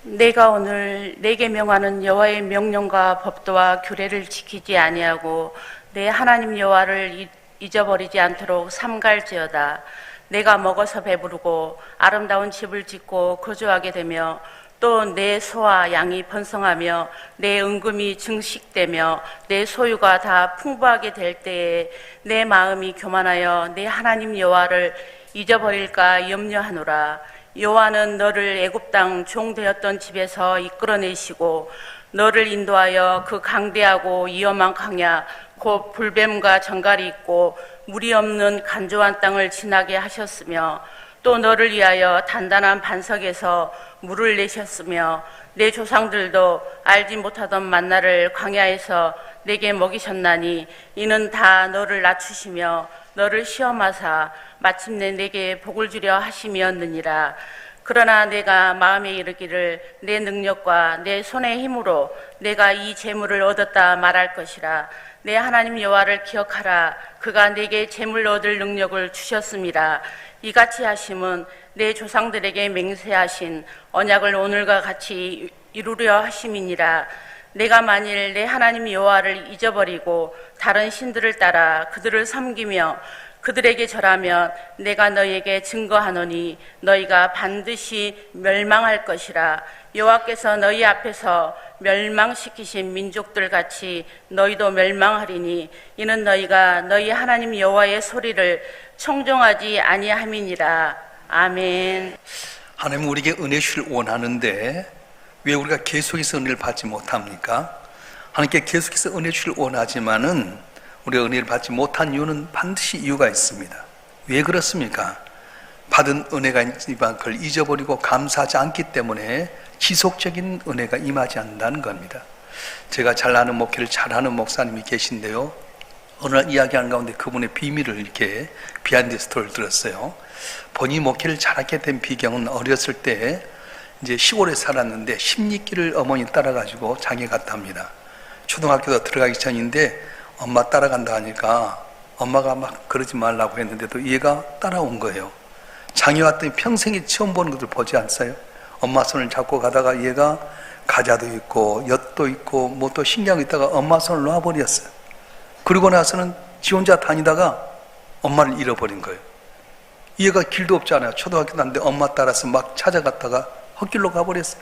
내가 오늘 내게 명하는 여호와의 명령과 법도와 규례를 지키지 아니하고 내 하나님 여호와를 잊어버리지 않도록 삼갈지어다. 내가 먹어서 배부르고 아름다운 집을 짓고 거주하게 되며 또 내 소와 양이 번성하며 내 은금이 증식되며 내 소유가 다 풍부하게 될 때에 내 마음이 교만하여 내 하나님 여호와를 잊어버릴까 염려하노라. 여호와는 너를 애굽 땅 종 되었던 집에서 이끌어내시고 너를 인도하여 그 강대하고 위험한 강야 곧 불뱀과 정갈이 있고 물이 없는 간조한 땅을 지나게 하셨으며 또 너를 위하여 단단한 반석에서 물을 내셨으며 내 조상들도 알지 못하던 만나를 광야에서 내게 먹이셨나니 이는 다 너를 낮추시며 너를 시험하사 마침내 내게 복을 주려 하심이었느니라. 그러나 내가 마음에 이르기를 내 능력과 내 손의 힘으로 내가 이 재물을 얻었다 말할 것이라. 내 하나님 여호와를 기억하라. 그가 내게 재물 얻을 능력을 주셨습니다. 이같이 하심은 내 조상들에게 맹세하신 언약을 오늘과 같이 이루려 하심이니라. 내가 만일 내 하나님 여호와를 잊어버리고 다른 신들을 따라 그들을 섬기며 그들에게 절하면 내가 너희에게 증거하노니 너희가 반드시 멸망할 것이라. 여호와께서 너희 앞에서 멸망시키신 민족들 같이 너희도 멸망하리니 이는 너희가 너희 하나님 여호와의 소리를 청종하지 아니함이니라. 아멘. 하나님 우리에게 은혜 주시를 원하는데 왜 우리가 계속해서 은혜를 받지 못합니까? 하나님께 계속해서 은혜 주시를 원하지만은 우리가 은혜를 받지 못한 이유는 반드시 이유가 있습니다. 왜 그렇습니까? 받은 은혜가 있지만 그걸 잊어버리고 감사하지 않기 때문에 지속적인 은혜가 임하지 않는다는 겁니다. 제가 잘 아는 목회를 잘하는 목사님이 계신데요, 어느 날 이야기하는 가운데 그분의 비밀을 이렇게 비하인드 스토리를 들었어요. 본인이 목회를 잘하게 된 비경은 어렸을 때 이제 시골에 살았는데 십리길을 어머니 따라가지고 장에 갔답니다. 초등학교도 들어가기 전인데 엄마 따라간다 하니까 엄마가 막 그러지 말라고 했는데도 얘가 따라온 거예요. 장에 왔더니 평생에 처음 보는 것을 보지 않았어요? 엄마 손을 잡고 가다가 얘가 과자도 있고 엿도 있고 뭐 또 신기한 거 있다가 엄마 손을 놔버렸어요. 그러고 나서는 지 혼자 다니다가 엄마를 잃어버린 거예요. 얘가 길도 없잖아요. 초등학교 다니는데 엄마 따라서 막 찾아갔다가 헛길로 가버렸어요.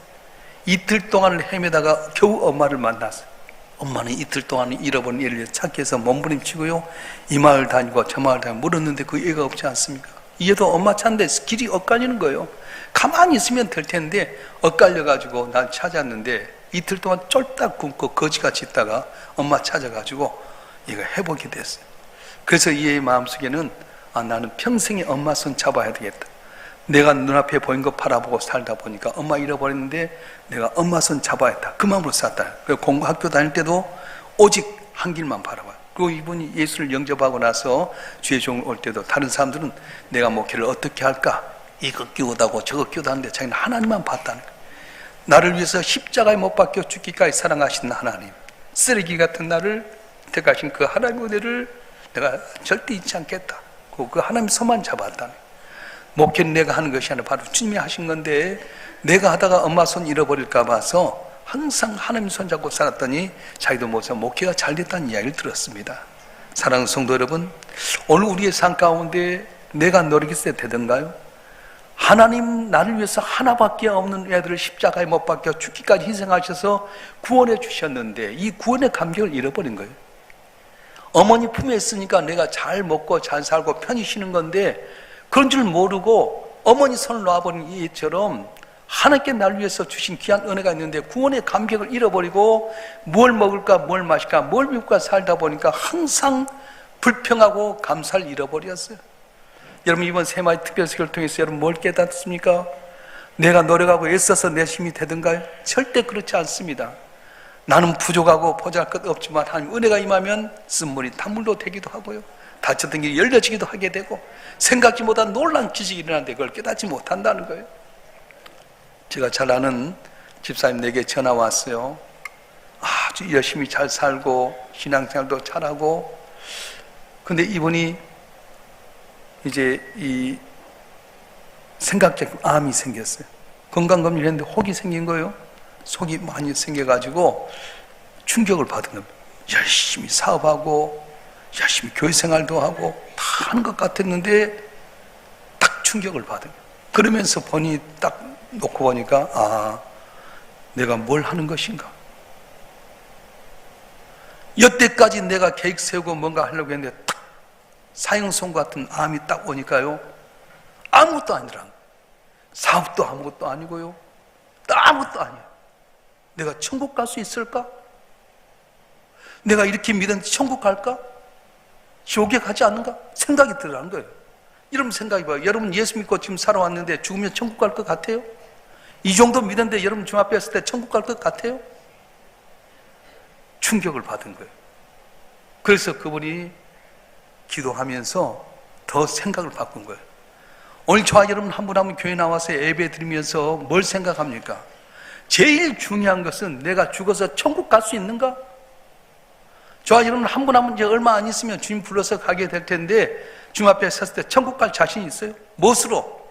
이틀 동안을 헤매다가 겨우 엄마를 만났어요. 엄마는 이틀 동안 잃어버린 애를 찾기 위해서 몸부림치고요, 이 마을 다니고 저 마을 다니고 물었는데 그 애가 없지 않습니까? 얘도 엄마 찾는데 길이 엇갈리는 거예요. 가만히 있으면 될 텐데 엇갈려가지고 난 찾았는데 이틀 동안 쫄딱 굶고 거지같이 있다가 엄마 찾아가지고 얘가 회복이 됐어요. 그래서 얘의 마음속에는 나는 평생에 엄마 손 잡아야 되겠다. 내가 눈앞에 보인 거 바라보고 살다 보니까 엄마 잃어버렸는데 내가 엄마 손 잡아야겠다. 그 마음으로 살았다. 그래서 공부 학교 다닐 때도 오직 한 길만 바라봐요. 그리고 이분이 예수를 영접하고 나서 주의 종 올 때도 다른 사람들은 내가 목회를 어떻게 할까? 이거 끼우다고 저거 끼우다 하는데 자기는 하나님만 봤다는 거예요. 나를 위해서 십자가에 못 박혀 죽기까지 사랑하신 하나님, 쓰레기 같은 나를 택하신 그 하나님의 은혜를 내가 절대 잊지 않겠다. 그 하나님 손만 잡았다는 거예요. 목회는 내가 하는 것이 아니라 바로 주님이 하신 건데 내가 하다가 엄마 손 잃어버릴까 봐서 항상 하나님 손 잡고 살았더니 자기도 모셔 목회가 잘 됐다는 이야기를 들었습니다. 사랑하는 성도 여러분, 오늘 우리의 삶 가운데 내가 노력했을 때 되던가요? 하나님 나를 위해서 하나밖에 없는 애들을 십자가에 못 박혀 죽기까지 희생하셔서 구원해 주셨는데 이 구원의 감격을 잃어버린 거예요. 어머니 품에 있으니까 내가 잘 먹고 잘 살고 편히 쉬는 건데 그런 줄 모르고 어머니 손을 놔버린 이처럼 하나님께 나를 위해서 주신 귀한 은혜가 있는데 구원의 감격을 잃어버리고 뭘 먹을까 뭘 마실까 뭘 입을까 살다 보니까 항상 불평하고 감사를 잃어버렸어요. 여러분 이번 세마이 특별수교를 통해서 여러분 뭘 깨닫습니까? 내가 노력하고 애써서 내 힘이 되던가요? 절대 그렇지 않습니다. 나는 부족하고 보잘것 없지만 하나님 은혜가 임하면 쓴물이 단물로 되기도 하고요, 닫혔던 길이 열려지기도 하게 되고 생각지 못한 놀라운 기적이 일어나는데 그걸 깨닫지 못한다는 거예요. 제가 잘 아는 집사님 내게 전화 왔어요. 아주 열심히 잘 살고 신앙생활도 잘하고, 근데 이분이 이제 이 생각적 암이 생겼어요. 건강검진을 했는데 혹이 생긴 거예요. 속이 많이 생겨가지고 충격을 받은 겁니다. 열심히 사업하고 열심히 교회생활도 하고 다 하는 것 같았는데 딱 충격을 받은 거예요. 그러면서 본인이 딱 놓고 보니까 아, 내가 뭘 하는 것인가. 여태까지 내가 계획 세우고 뭔가 하려고 했는데 딱 사형선 같은 암이 딱 오니까요, 아무것도 아니더라고요. 사업도 아무것도 아니고요, 아무것도 아니에요. 내가 천국 갈 수 있을까? 내가 이렇게 믿었는데 천국 갈까? 지옥에 가지 않는가? 생각이 들어가는 거예요. 여러분 생각해봐요. 여러분 예수 믿고 지금 살아왔는데 죽으면 천국 갈 것 같아요? 이 정도 믿었는데 여러분 주 앞에 왔을 때 천국 갈 것 같아요? 충격을 받은 거예요. 그래서 그분이 기도하면서 더 생각을 바꾼 거예요. 오늘 저와 여러분 한 분 한 분 교회 나와서 예배 드리면서 뭘 생각합니까? 제일 중요한 것은 내가 죽어서 천국 갈 수 있는가? 저와 여러분 한 분 한 분 이제 얼마 안 있으면 주님 불러서 가게 될 텐데 주님 앞에 섰을 때 천국 갈 자신이 있어요? 무엇으로?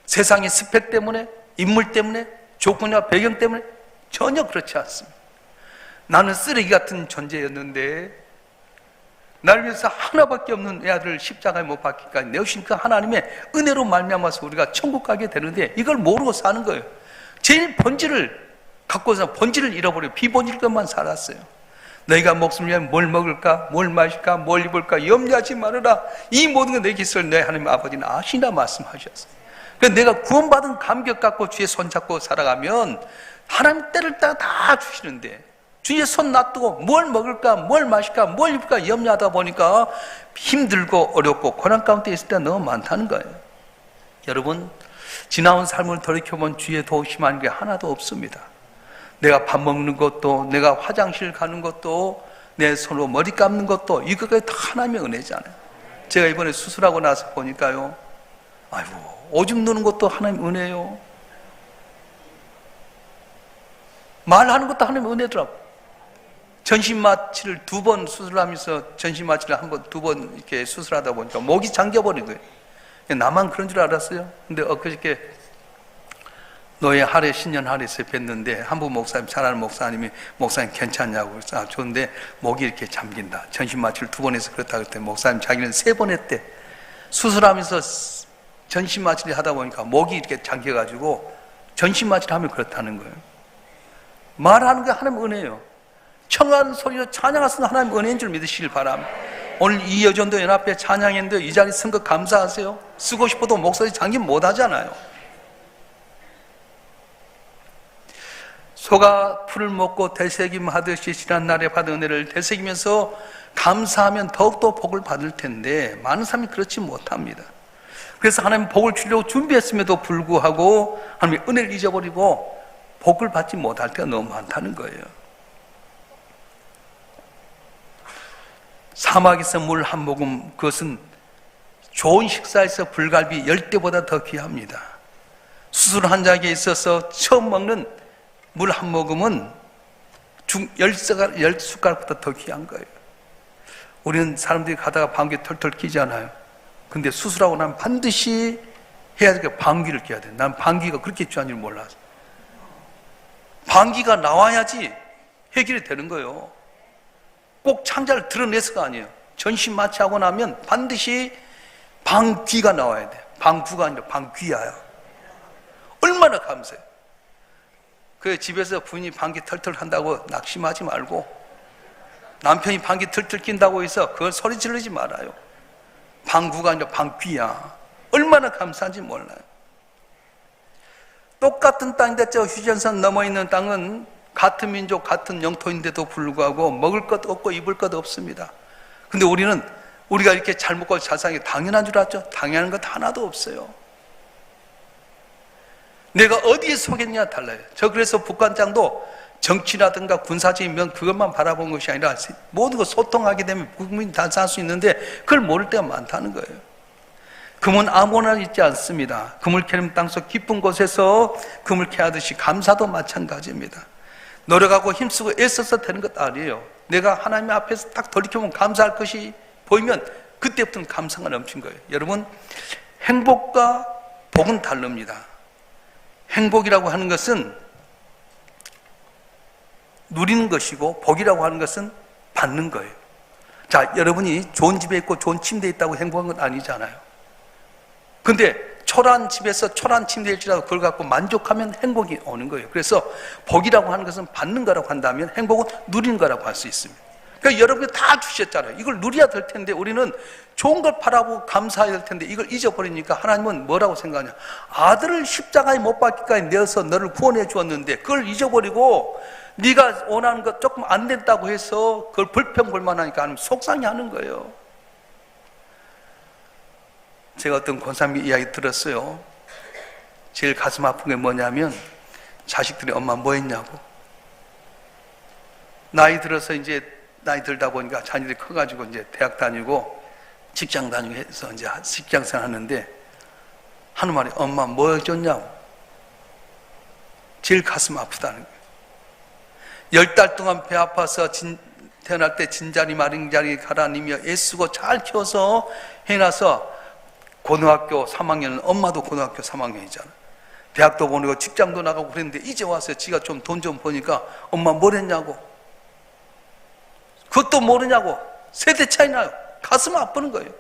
세상의 스펙 때문에? 인물 때문에? 조건이나 배경 때문에? 전혀 그렇지 않습니다. 나는 쓰레기 같은 존재였는데 나를 위해서 하나밖에 없는 애아들을 십자가에 못 박기까지 내오신 그 하나님의 은혜로 말미암아서 우리가 천국 가게 되는데 이걸 모르고 사는 거예요. 제일 본질을 갖고서 본질을 잃어버리고 비본질 것만 살았어요. 너희가 목숨을 위하여 뭘 먹을까, 뭘 마실까, 뭘 입을까 염려하지 말아라. 이 모든 것 내 깃을 내 하나님 아버지는 아시나 말씀하셨어요. 그래서 내가 구원받은 감격 갖고 주의 손 잡고 살아가면 하나님 때를 따라 다 주시는데 주의 손 놔두고 뭘 먹을까, 뭘 마실까, 뭘 입을까 염려하다 보니까 힘들고 어렵고 고난 가운데 있을 때가 너무 많다는 거예요. 여러분, 지나온 삶을 돌이켜본 주의 도우심 아닌 게 하나도 없습니다. 내가 밥 먹는 것도, 내가 화장실 가는 것도, 내 손으로 머리 감는 것도 이것까지 다 하나님의 은혜잖아요. 제가 이번에 수술하고 나서 보니까요, 아이고, 오줌 누는 것도 하나님의 은혜예요. 말하는 것도 하나님의 은혜더라고요. 전신마취를 2번 수술하면서 전신마취를 두 번 이렇게 수술하다 보니까 목이 잠겨버린 거예요. 나만 그런 줄 알았어요. 근데 엊그저께 노예 하래 신년 하래에서 뵀는데 한 분 목사님, 잘 아는 목사님이 목사님 괜찮냐고 그래서 아, 좋은데 목이 이렇게 잠긴다. 전신마취를 2번 해서 그렇다 그랬더니 목사님 자기는 3번 했대. 수술하면서 전신마취를 하다 보니까 목이 이렇게 잠겨가지고 전신마취를 하면 그렇다는 거예요. 말하는 게 하나님의 은혜예요. 청하는 소리로 찬양하시는 하나님의 은혜인 줄 믿으시길 바랍니다. 오늘 이 여전도 연합회 찬양했는데 이 자리 쓴 거 감사하세요. 쓰고 싶어도 목소리 잠기면 못하잖아요. 소가 풀을 먹고 되새김하듯이 지난날에 받은 은혜를 되새기면서 감사하면 더욱더 복을 받을 텐데 많은 사람이 그렇지 못합니다. 그래서 하나님 복을 주려고 준비했음에도 불구하고 하나님의 은혜를 잊어버리고 복을 받지 못할 때가 너무 많다는 거예요. 사막에서 물 한 모금, 그것은 좋은 식사에서 불갈비 10대보다 더 귀합니다. 수술 환자에게 있어서 처음 먹는 물 한 모금은 10숟가락보다 더 귀한 거예요. 우리는 사람들이 가다가 방귀 털털 끼잖아요. 근데 수술하고 나면 반드시 해야 되니까 방귀를 껴야 돼. 난 방귀가 그렇게 중요한 줄 몰랐어. 방귀가 나와야지 해결이 되는 거예요. 꼭 창자를 드러내서가 아니에요. 전신 마취하고 나면 반드시 방귀가 나와야 돼. 방구가 아니라 방귀야요. 얼마나 감사해요. 그 집에서 부인이 방귀 털털 한다고 낙심하지 말고, 남편이 방귀 털털 낀다고 해서 그걸 소리 지르지 말아요. 방구가 아니라 방귀야. 얼마나 감사한지 몰라요. 똑같은 땅인데 저 휴전선 넘어 있는 땅은 같은 민족, 같은 영토인데도 불구하고 먹을 것 없고 입을 것 없습니다. 근데 우리가 이렇게 잘 먹고 잘 사는 게 당연한 줄 알죠? 당연한 것 하나도 없어요. 내가 어디에 속했냐 달라요. 저 그래서 북한장도 정치라든가 군사적인 면 그것만 바라본 것이 아니라 모든 거 소통하게 되면 국민이 다 살 수 있는데 그걸 모를 때가 많다는 거예요. 금은 아무나 있지 않습니다. 금을 캐는 땅속 깊은 곳에서 금을 캐하듯이 감사도 마찬가지입니다. 노력하고 힘쓰고 애써서 되는 것 아니에요. 내가 하나님 앞에서 딱 돌이켜보면 감사할 것이 보이면 그때부터는 감사가 넘친 거예요. 여러분, 행복과 복은 다릅니다. 행복이라고 하는 것은 누리는 것이고 복이라고 하는 것은 받는 거예요. 자, 여러분이 좋은 집에 있고 좋은 침대에 있다고 행복한 건 아니잖아요. 근데 초라한 집에서 초라한 침대일지라도 그걸 갖고 만족하면 행복이 오는 거예요. 그래서 복이라고 하는 것은 받는 거라고 한다면 행복은 누리는 거라고 할 수 있습니다. 그러니까 여러분이 다 주셨잖아요. 이걸 누려야 될 텐데 우리는 좋은 걸 바라보고 감사해야 될 텐데 이걸 잊어버리니까 하나님은 뭐라고 생각하냐? 아들을 십자가에 못 박기까지 내어서 너를 구원해 주었는데 그걸 잊어버리고 네가 원하는 것 조금 안 된다고 해서 그걸 불평불만하니까 하나님 속상해하는 거예요. 제가 어떤 권사님 이야기 들었어요. 제일 가슴 아픈 게 뭐냐면 자식들이 엄마 뭐 했냐고. 나이 들어서 이제 나이 들다 보니까 자녀들이 커가지고 이제 대학 다니고 직장 다니고 해서 이제 직장 생활 하는데 하는 말이 엄마 뭐 해줬냐고. 제일 가슴 아프다는 거예요. 10달 동안 배 아파서 태어날 때 진자리 마ring자리 가라니며 애쓰고 잘 키워서 해놔서 고등학교 3학년은 엄마도 고등학교 3학년이잖아. 대학도 보내고 직장도 나가고 그랬는데 이제 와서 지가 좀 돈 좀 버니까 엄마 뭘 했냐고. 그것도 모르냐고. 세대 차이 나요. 가슴 아프는 거예요.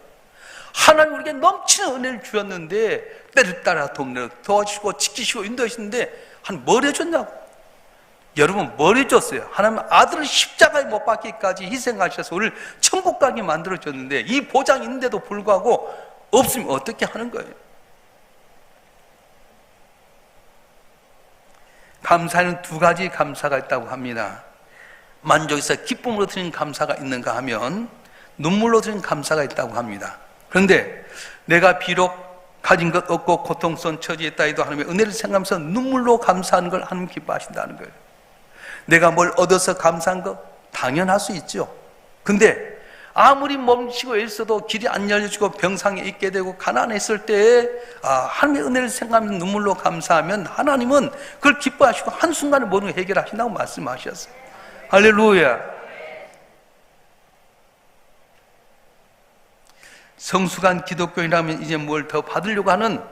하나님 우리에게 넘치는 은혜를 주었는데 때를 따라 동네를 도와주시고 지키시고 인도하시는데 한 뭘 해줬냐고. 여러분 뭘 해줬어요? 하나님 아들을 십자가에 못 박기까지 희생하셔서 우리를 천국 가게 만들어줬는데 이 보장이 있는데도 불구하고 없으면 어떻게 하는 거예요? 감사에는 두 가지 감사가 있다고 합니다. 만족에서 기쁨으로 드리는 감사가 있는가 하면 눈물로 드리는 감사가 있다고 합니다. 그런데 내가 비록 가진 것 없고 고통스러운 처지에 있다 해도 하나님의 은혜를 생각하면서 눈물로 감사하는 걸 하나님 기뻐하신다는 거예요. 내가 뭘 얻어서 감사한 거 당연할 수 있죠. 근데 아무리 몸쉬고 애써도 길이 안 열려지고 병상에 있게 되고 가난했을 때 하나님의 은혜를 생각하면서 눈물로 감사하면 하나님은 그걸 기뻐하시고 한순간에 모든 걸 해결하신다고 말씀하셨어요. 할렐루야. 성숙한 기독교인이라면 이제 뭘 더 받으려고 하는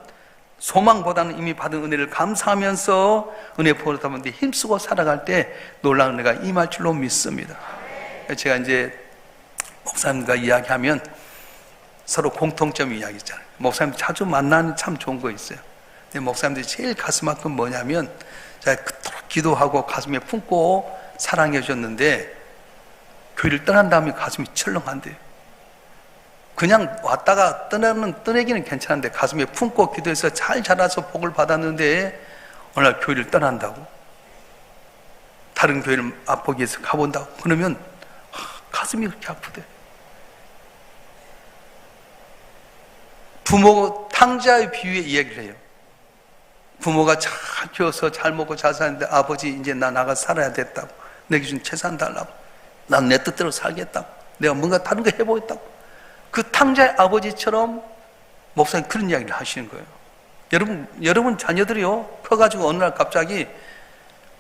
소망보다는 이미 받은 은혜를 감사하면서 은혜 보답하는 데 힘쓰고 살아갈 때 놀라운 은혜가 임할 줄로 믿습니다. 제가 이제 목사님과 이야기하면 서로 공통점이 이야기잖아요. 목사님 자주 만나는 참 좋은 거 있어요. 근데 목사님들이 제일 가슴 아픈 건 뭐냐면 제가 그토록 기도하고 가슴에 품고 사랑해 주셨는데 교회를 떠난 다음에 가슴이 철렁한대요. 그냥 왔다가 떠내기는 괜찮은데 가슴에 품고 기도해서 잘 자라서 복을 받았는데 어느 날 교회를 떠난다고, 다른 교회를 맛보기 위해서 가본다고 그러면 가슴이 그렇게 아프대. 부모 탕자의 비유에 이야기를 해요. 부모가 잘 키워서 잘 먹고 잘 사는데 아버지 이제 나 나가 살아야 됐다고, 내게 준 재산 달라고, 난 내 뜻대로 살겠다고, 내가 뭔가 다른 거 해보겠다고. 그 탕자의 아버지처럼 목사님 그런 이야기를 하시는 거예요. 여러분 자녀들이요 커가지고 어느 날 갑자기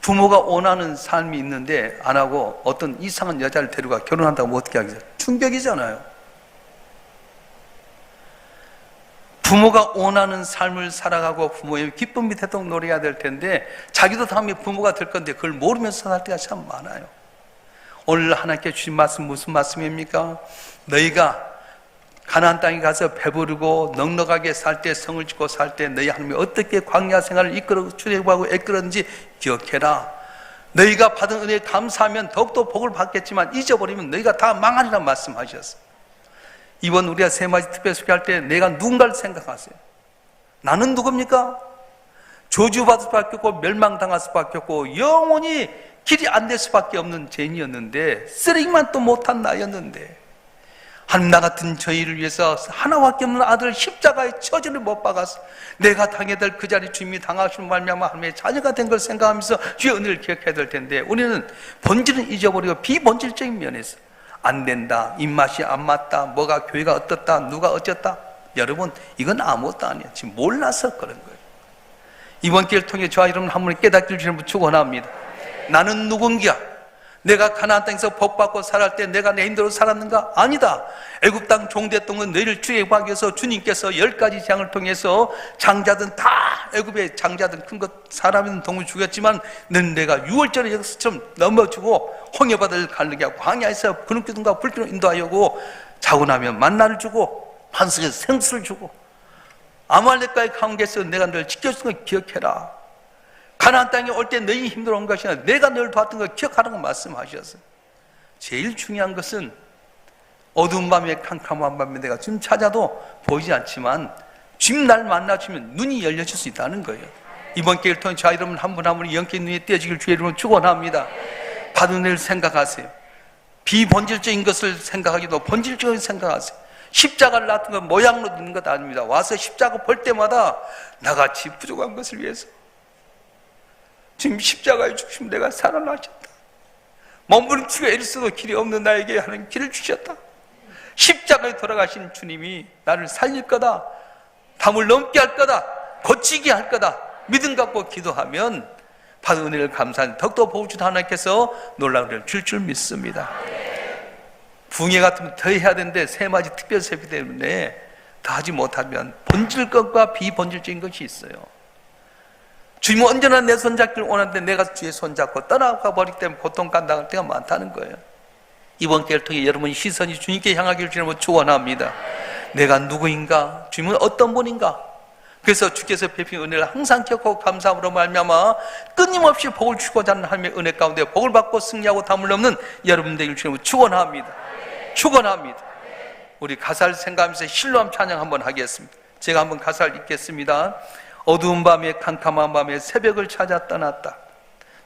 부모가 원하는 삶이 있는데 안 하고 어떤 이상한 여자를 데려가 결혼한다고 뭐 어떻게 하겠어요? 충격이잖아요. 부모가 원하는 삶을 살아가고 부모의 기쁨 밑에도 노래해야 될 텐데 자기도 다음에 부모가 될 건데 그걸 모르면서 살 때가 참 많아요. 오늘 하나님께 주신 말씀 무슨 말씀입니까? 너희가 가나안 땅에 가서 배부르고 넉넉하게 살 때, 성을 짓고 살 때 너희 하나님이 어떻게 광야 생활을 이끌어 출애굽하고 애끌었는지 기억해라. 너희가 받은 은혜에 감사하면 더욱더 복을 받겠지만 잊어버리면 너희가 다 망하리라 말씀하셨어요. 이번 우리가 세마지 특별 소개할 때 내가 누군가를 생각하세요. 나는 누굽니까? 저주받을 수밖에 없고 멸망당할 수밖에 없고 영원히 길이 안 될 수밖에 없는 죄인이었는데, 쓰레기만 또 못한 나였는데 하나님 나 같은 저희를 위해서 하나밖에 없는 아들을 십자가에 처지를 못 박아서 내가 당해야 될 그 자리 주님이 당하시는 말미암아 하나님의 자녀가 된 걸 생각하면서 주의 은혜를 기억해야 될 텐데 우리는 본질은 잊어버리고 비본질적인 면에서 안 된다, 입맛이 안 맞다, 뭐가 교회가 어떻다, 누가 어쨌다. 여러분 이건 아무것도 아니에요. 지금 몰라서 그런 거예요. 이번 기회를 통해 저와 여러분 한 분이 깨닫기를 주님을 축원합니다. 나는 누군가? 내가 가나안 땅에서 복받고 살았을 때 내가 내 힘대로 살았는가? 아니다. 애굽 땅 종됐던 건 너희를 출애굽하기 위해서 주님께서 10가지 재앙을 통해서 장자든 다 애굽의 장자든 큰 것 사람이든 동물 죽였지만 넌 내가 6월절에 역사처럼 넘어주고 홍해바다를 갈르게 하고 광야에서 그늘기둥과 불길로 인도하려고 자고 나면 만나를 주고 반석에서 생수를 주고 아말렉과의 관계에서 내가 널 지켜준 걸 기억해라. 가나안 땅에 올 때 너희 힘들어 온 것이 아니라 내가 널 도왔던 걸 기억하라고 말씀하셨어요. 제일 중요한 것은 어두운 밤에 캄캄한 밤에 내가 지금 찾아도 보이지 않지만 주님 날 만나주면 눈이 열려질 수 있다는 거예요. 이번 기회를 통해 저 여러분 한 분 한 분이 영적 눈이 떼어지길 주의 이름으로 축원합니다. 받은 일 생각하세요. 비본질적인 것을 생각하기도 본질적인 생각하세요. 십자가를 놔둔 건 모양으로 있는 것 아닙니다. 와서 십자가 볼 때마다 나같이 부족한 것을 위해서 지금 십자가에 죽으시면 내가 살아나셨다. 몸부림치고 애를 써도 길이 없는 나에게 하는 길을 주셨다. 십자가에 돌아가신 주님이 나를 살릴 거다. 담을 넘게 할 거다. 고치게 할 거다. 믿음 갖고 기도하면 받은 은혜를 감사하는 더욱더 보호주신 하나님께서 놀라운 은혜를 줄 믿습니다. 붕해 같으면 더 해야 되는데 세 가지 특별 세비 때문에 더 하지 못하면 본질 것과 비본질적인 것이 있어요. 주님은 언제나 내 손잡기를 원하는데 내가 주의 손잡고 떠나가 버리기 때문에 고통 감당할 때가 많다는 거예요. 이번 기회를 통해 여러분의 시선이 주님께 향하기를 주님으로 축원합니다. 내가 누구인가? 주님은 어떤 분인가? 그래서 주께서 베푼 은혜를 항상 기억하고 감사함으로 말미암아 끊임없이 복을 주고자 하는 하나님의 은혜 가운데 복을 받고 승리하고 담을 넘는 여러분 되기를 주님으로 축원합니다. 축원합니다. 우리 가사를 생각하면서 실로암 찬양 한번 하겠습니다. 제가 한번 가사를 읽겠습니다. 어두운 밤에 캄캄한 밤에 새벽을 찾아 떠났다.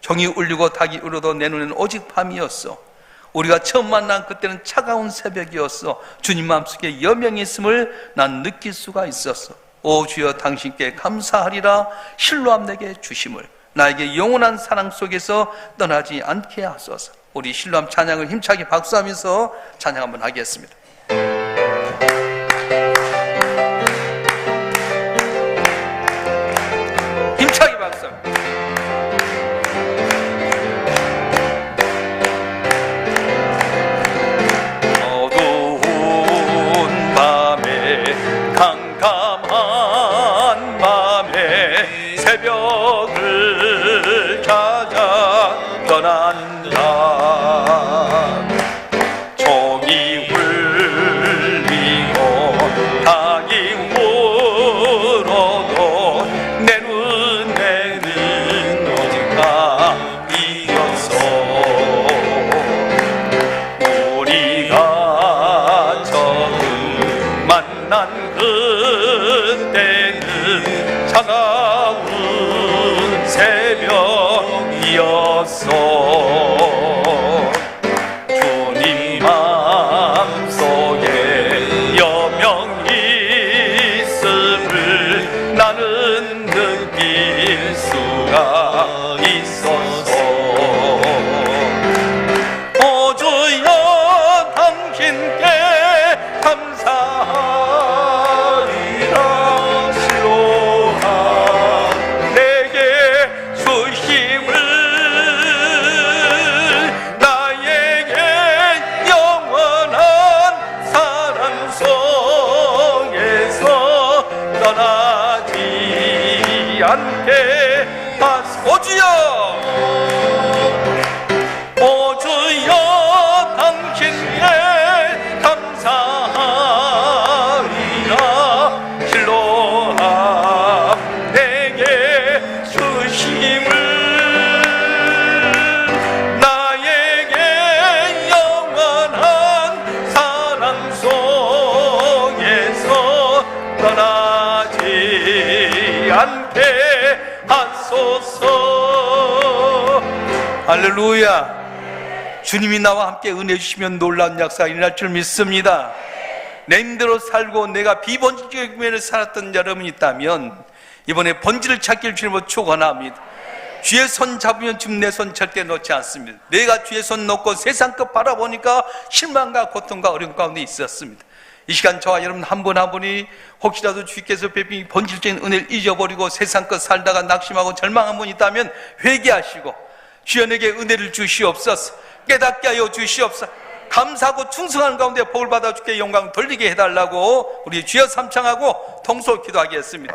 종이 울리고 닭이 울어도 내 눈에는 오직 밤이었어. 우리가 처음 만난 그때는 차가운 새벽이었어. 주님 마음속에 여명이 있음을 난 느낄 수가 있었어. 오 주여 당신께 감사하리라. 실로암 내게 주심을 나에게 영원한 사랑 속에서 떠나지 않게 하소서. 우리 실로암 찬양을 힘차게 박수하면서 찬양 한번 하겠습니다. 힘차게 박수합니다. 어두운 밤에 캄캄한 밤에 새벽을 찾아 떠난다. 종이 울리고 닭이 울어도 내 눈에는 오직 밤이었어. 우리가 처음 만난 그때는 차가운 새벽이었어. 주님 마음속에 여명이 있음을 나는 느낄 수가 있었어. 오 주여 당신께 감사하리라. 실로암 내게 주심을 나에게 영원한 사랑 속에서 떠나지 않게 하소서. 오 주여 오 주여 당신께 감사하리라. 실로암 내게 주심을 나에게 영원한 사랑 속에서 떠나지 않게 하소서. 할렐루야. 주님이 나와 함께 은혜 주시면 놀라운 역사가 일어날 줄 믿습니다. 내 힘대로 살고 내가 비본질적인 면을 살았던 여러분이 있다면 이번에 본질을 찾기를 주님으로 축원합니다. 주의 손 잡으면 주님 내 손 절대 놓지 않습니다. 내가 주의 손 놓고 세상 것 바라보니까 실망과 고통과 어려움 가운데 있었습니다. 이 시간 저와 여러분 한 분 한 분이 혹시라도 주께서 베푼 본질적인 은혜를 잊어버리고 세상 것 살다가 낙심하고 절망한 분 있다면 회개하시고 주여 내게 은혜를 주시옵소서. 깨닫게 하여 주시옵소서. 감사하고 충성하는 가운데 복을 받아 주께 영광 돌리게 해달라고 우리 주여 삼창하고 통솔 기도하겠습니다.